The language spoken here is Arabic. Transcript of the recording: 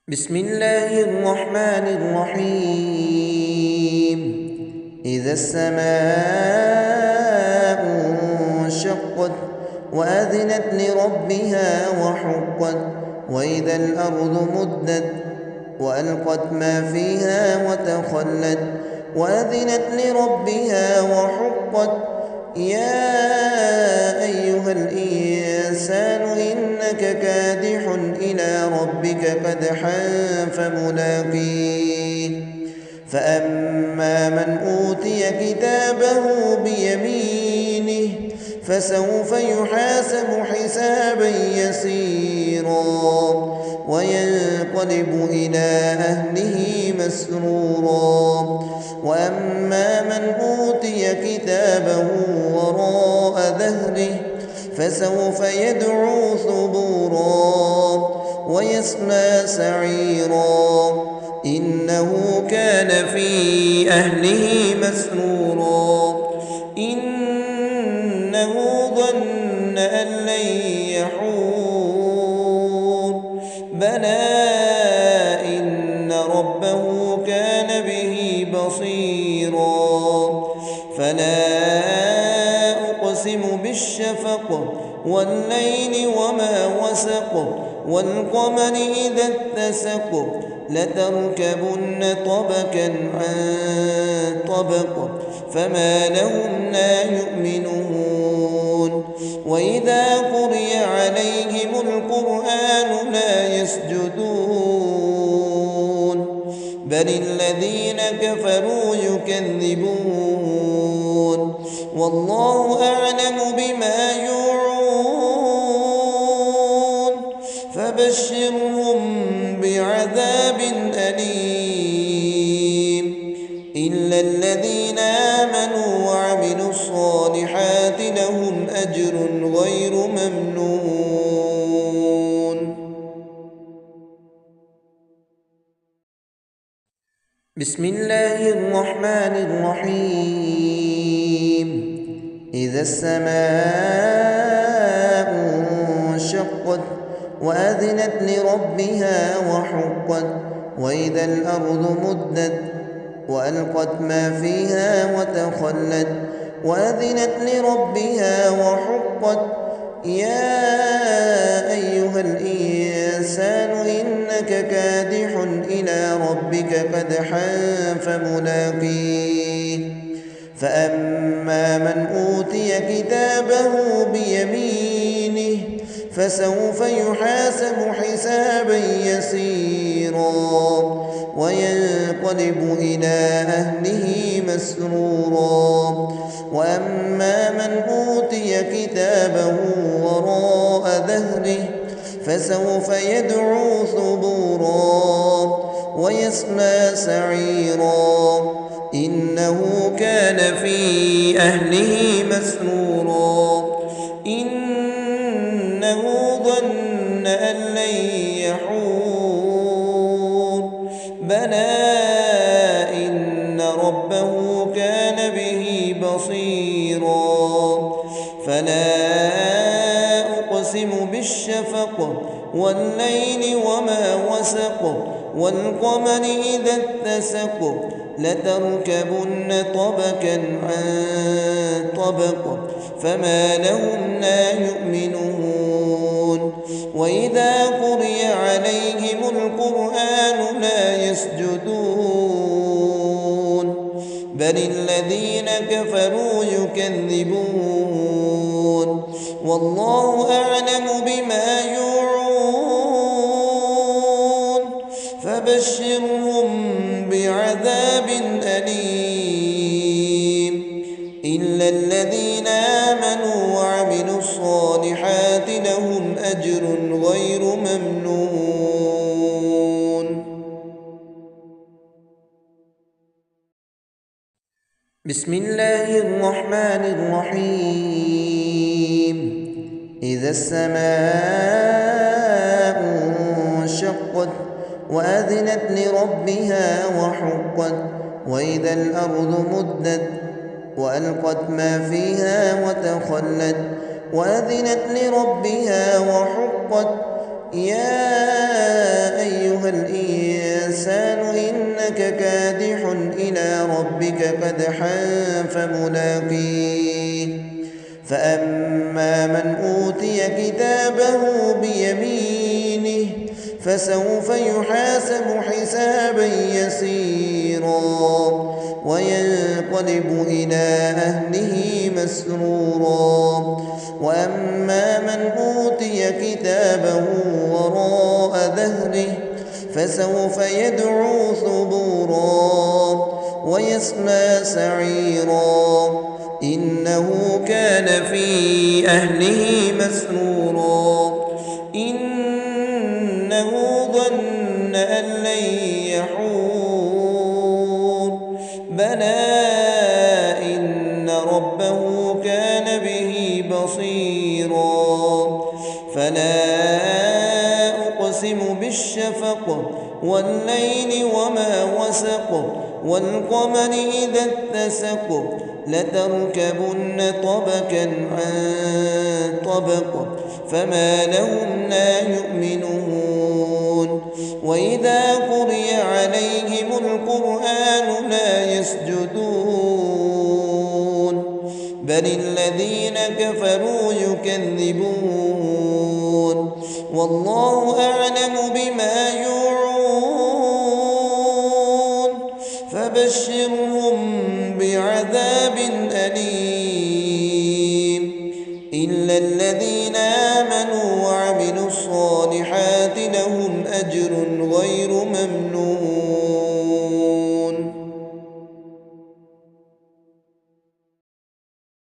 بسم الله الرحمن الرحيم. إذا السماء انشقت وأذنت لربها وحقت وإذا الأرض مدت وألقت ما فيها وتخلت وأذنت لربها وحقت يا أيها الإنسان إنك كادح إلى ربك كدحا فملاقيه فأما من أوتي كتابه بيمينه فسوف يحاسب حسابا يسيرا وينقلب إلى أهله مسرورا وأما من أوتي كتابه وراء ظهره فسوف يدعو ثبورا ويصلى سعيرا إنه كان في أهله مسرورا إنه ظن أن لن يحور بلى إن ربه كان به بصيرا فلا أقسم بالشفق والليل وما وسق والقمر إذا اتسق لتركبن طبقا عن طبق فما لهم لا يؤمنون وإذا قرئ عليهم القرآن لا يسجدون بل الذين كفروا يكذبون والله أعلم بما يوعون فبشرهم بعذاب أليم إلا الذين آمنوا وعملوا الصالحات لهم أجر غير ممنون. بسم الله الرحمن الرحيم. إذا السماء انشقت وأذنت لربها وحقت وإذا الأرض مدت وألقت ما فيها وتخلت وأذنت لربها وحقت يا أيها الإنسان إنك كادح إلى ربك كدحا فملاقيه فأما من أوتي كتابه بيمينه فسوف يحاسب حسابا يسيرا وينقلب إلى أهله مسرورا وأما من أوتي كتابه وراء ظهره فسوف يدعو ثبورا ويصلى سعيرا إنه كان في أهله مسرورا إنه ظن أن لن يحور بلى إن ربه كان به بصيرا فلا أقسم بالشفق والليل وما وسق والقمر إذا اتسق لتركبن طبقا عن طبق فما لهم لا يؤمنون وإذا قرئ عليهم القرآن لا يسجدون بل الذين كفروا يكذبون والله أعلم بما يوعون فبشرهم بعذاب أليم إلا الذين آمنوا وعملوا الصالحات لهم أجر غير ممنون. بسم الله الرحمن الرحيم. إذا السماء انشقت وأذنت لربها وحقت وإذا الأرض مدت وألقت ما فيها وتخلت وأذنت لربها وحقت يا أيها الإنسان إنك كادح إلى ربك كدحا فملاقيه فأما من أوتي كتابه بيمينه فسوف يحاسب حسابا يسيرا وينقلب إلى أهله مسرورا وأما من أوتي كتابه وراء ظهره فسوف يدعو ثبورا ويصلى سعيرا إنه كان في أهله مسرورا إنه ظن أن لن يحور بلى إن ربه كان به بصيرا فلا أقسم بالشفق والليل وما وسق والقمر إذا اتسق لتركبن طبقا عن طبق فما لهم لا يؤمنون وإذا قرئ عليهم القرآن لا يسجدون بل الذين كفروا يكذبون والله أعلم بما يوعون فبشرهم بعذاب أليم إلا الذين آمنوا وعملوا الصالحات